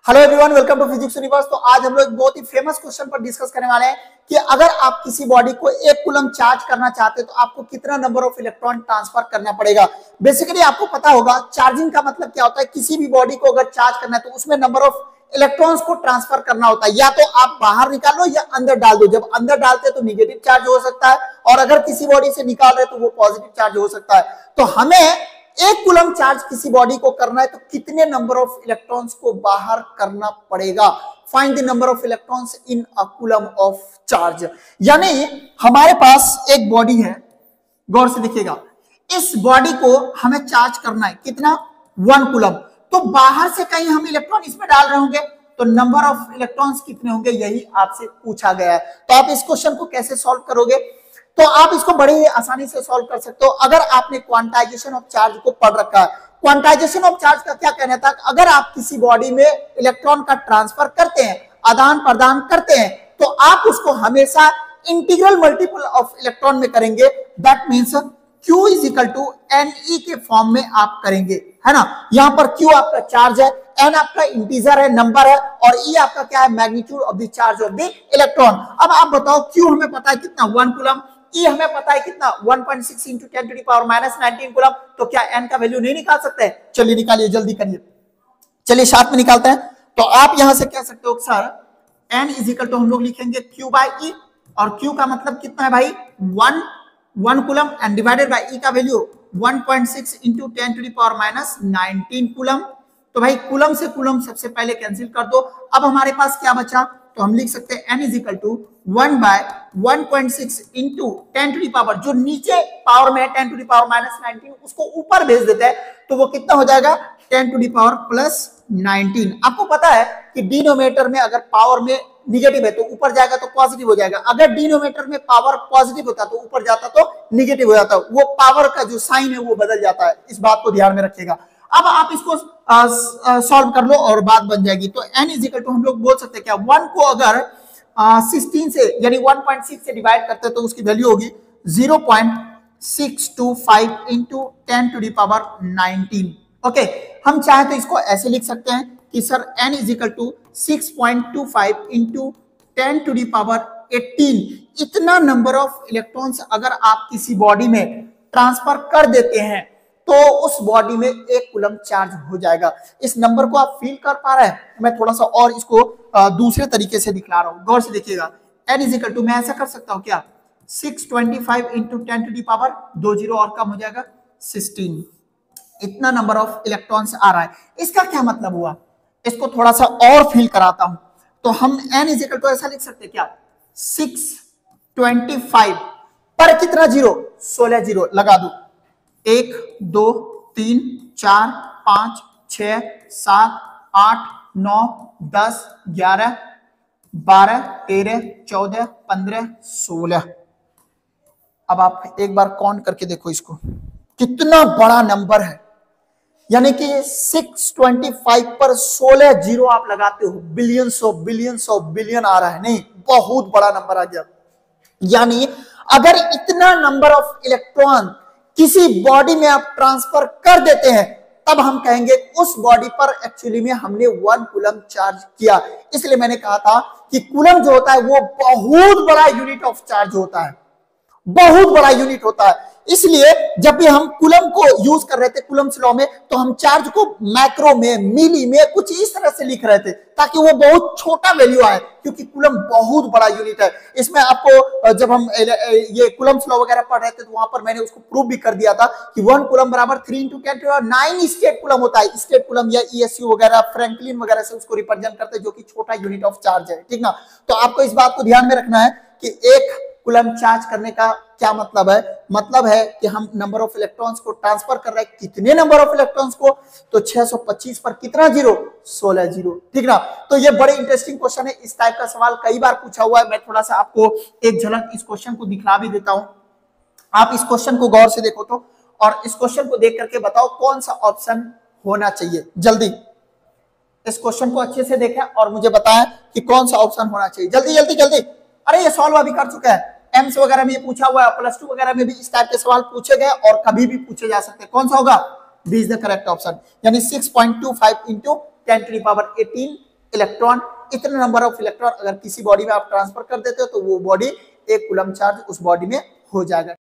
Hello everyone, welcome to physics universe. तो आज हम लोग बहुत ही फेमस क्वेश्चन पर डिस्कस करने वाले हैं कि अगर आप किसी बॉडी को 1 कूलम चार्ज करना चाहते हैं तो आपको कितना नंबर ऑफ इलेक्ट्रॉन ट्रांसफर करना पड़ेगा। बेसिकली आपको पता होगा चार्जिंग का मतलब क्या होता है। किसी भी बॉडी को अगर चार्ज करना है तो उसमें नंबर ऑफ इलेक्ट्रॉन्स को ट्रांसफर करना होता है। या तो आप बाहर निकाल लो या अंदर डाल दो। जब अंदर डालते हैं तो निगेटिव चार्ज हो सकता है और अगर किसी बॉडी से निकाल रहे तो वो पॉजिटिव चार्ज हो सकता है। तो हमें 1 कूलम चार्ज किसी बॉडी को करना है तो कितने नंबर ऑफ इलेक्ट्रॉन्स को बाहर करना पड़ेगा। Find the number of electrons in a coulomb of charge. यानी हमारे पास एक बॉडी है, गौर से देखिएगा, इस बॉडी को हमें चार्ज करना है कितना, 1 कूलम। तो बाहर से कहीं हम इलेक्ट्रॉन इसमें डाल रहे होंगे तो नंबर ऑफ इलेक्ट्रॉन्स कितने होंगे, यही आपसे पूछा गया है। तो आप इस क्वेश्चन को कैसे सॉल्व करोगे, तो आप इसको बड़े ही आसानी से सॉल्व कर सकते हो। अगर आपने क्वांटाइजेशन ऑफ चार्ज को पढ़ रखा है, क्वांटाइजेशन ऑफ चार्ज का क्या कहना था, अगर आप किसी बॉडी में इलेक्ट्रॉन का ट्रांसफर करते हैं, आदान प्रदान करते हैं, तो आप उसको हमेशा इंटीग्रल मल्टीपल ऑफ इलेक्ट्रॉन में करेंगे। That means Q is equal to Ne के फॉर्म में आप करेंगे, है ना। यहां पर Q आपका चार्ज है, N आपका इंटीजर है, नंबर है, और E आपका क्या है, magnitude of the charge of the electron. अब आप बताओ, Q हमें पता है कितना, 1 कूलम, E हमें पता है कितना, 1.6 into 10 to the power -19 coulomb. तो क्या N का वैल्यू नहीं निकाल सकते? चलिए निकालिए, जल्दी करिए, चलिए साथ में निकालते हैं। तो आप यहां से कह सकते हो sir N is equal to हम लोग लिखेंगे Q बाय E, और Q का मतलब कितना है भाई, 1 coulomb, and divided by E का value 1.6 into 10 to the power -19 coulomb. तो भाई कूलम से कूलम सबसे पहले कैंसिल कर दो। अब हमारे पास क्या बचा, तो हम लिख सकते हैं N is equal to 1 by 1.6 into 10 to the power, जो नीचे पावर में है 10 टू द पावर -19, उसको ऊपर भेज देते हैं तो वो कितना हो जाएगा, 10 टू द पावर +19। आपको पता है कि डिनोमिनेटर में अगर पावर में निगेटिव है तो ऊपर जाएगा तो पॉजिटिव हो जाएगा, अगर डिनोमिनेटर में पावर पॉजिटिव होता तो ऊपर जाता तो निगेटिव हो जाता, वो पावर का जो साइन है वो बदल जाता है। इस बात को ध्यान में रखिएगा। अब आप इसको सॉल्व कर लो और बात बन जाएगी। तो n इज इक्वल टू हम लोग बोल सकते हैं क्या, 1 को अगर 16 से यानी 1.6 से डिवाइड करते हैं तो उसकी वैल्यू होगी 0.625 into 10 to the power 19। Okay, हम चाहे तो इसको ऐसे लिख सकते हैं कि sir n is equal to 6.25 into 10 to the power 18। इतना नंबर ऑफ इलेक्ट्रॉन्स अगर आप किसी बॉडी में ट्रांसफर कर देते हैं तो उस बॉडी में 1 कूलम चार्ज हो जाएगा। इस नंबर को आप फील कर पा रहे हैं? मैं थोड़ा सा और इसको दूसरे तरीके से दिखला रहा हूं, गौर से देखिएगा। n इज इक्वल टू, मैं ऐसा कर सकता हूं क्या, 625 इंटू 10 टू द पावर 20 और कम हो जाएगा 16। इतना नंबर ऑफ इलेक्ट्रॉन्स आ रहा है। इसका क्या मतलब हुआ, इसको थोड़ा सा और फील कराता हूं। तो हम n इज इक्वल टू ऐसा लिख सकते हैं क्या, 625 पर कितना जीरो, 16 जीरो लगा दो, 1 2 3 4 5 6 7 8 9 10 11 12 13 14 15 16। अब आप एक बार काउंट करके देखो इसको, कितना बड़ा नंबर है। यानी कि 625 पर 16 जीरो आप लगाते हो, बिलियंस ऑफ बिलियन आ रहा है, नहीं, बहुत बड़ा नंबर आ गया। यानी अगर इतना नंबर ऑफ इलेक्ट्रॉन किसी बॉडी में आप ट्रांसफर कर देते हैं तब हम कहेंगे उस बॉडी पर एक्चुअली में हमने 1 कूलम चार्ज किया। इसलिए मैंने कहा था कि कूलम जो होता है वो बहुत बड़ा यूनिट ऑफ चार्ज होता है, बहुत बड़ा यूनिट होता है। इसलिए जब भी हम कूलम को यूज कर रहे थे कूलम्स लॉ में, तो हम चार्ज को मैक्रो में, मिली में कुछ इस तरह से लिख रहे थे ताकि वो बहुत छोटा वैल्यू आए, क्योंकि कूलम बहुत बड़ा यूनिट है। इसमें आपको जब हम ये कूलम्स लॉ वगैरह पढ़ रहे थे तो वहां पर मैंने उसको प्रूव भी कर दिया था कि 1 कूलम बराबर 3 इंटू 10 टू 9 स्टेट कूलम होता है। स्टेट कूलम या ESU वगैरह, फ्रैंकलिन वगैरह से उसको रिप्रेजेंट करते हैं, जो कि छोटा यूनिट ऑफ चार्ज है, ठीक ना। तो आपको इस बात को ध्यान में रखना है कि 1 कूलम चार्ज करने का क्या मतलब है, मतलब है कि हम नंबर ऑफ इलेक्ट्रॉन्स को ट्रांसफर कर रहे हैं। कितने नंबर ऑफ इलेक्ट्रॉन्स को, तो 625 पर कितना जीरो, 16 जीरो, ठीक ना। तो ये बड़े इंटरेस्टिंग क्वेश्चन है, इस टाइप का सवाल कई बार पूछा हुआ है। मैं थोड़ा सा आपको एक झलक इस क्वेश्चन को दिखला भी देता हूं। आप इस क्वेश्चन को गौर से देखो तो, और इस क्वेश्चन को देख करके बताओ कौन सा ऑप्शन होना चाहिए। जल्दी इस क्वेश्चन को अच्छे से देखें और मुझे बताएं कि कौन सा ऑप्शन होना चाहिए। जल्दी जल्दी जल्दी। अरे ये सॉल्व अभी कर चुका है, एम्स वगैरह में ये पूछा हुआ है, +2 वगैरह में भी इस टाइप के सवाल पूछे गए और कभी भी पूछे जा सकते हैं। कौन सा होगा, B is the correct option. यानी 6.25 into 10 to the power 18 electron, इतने नंबर ऑफ इलेक्ट्रॉन अगर किसी बॉडी में आप ट्रांसफर कर देते हो तो वो बॉडी 1 कूलम चार्ज उस बॉडी में हो जाएगा।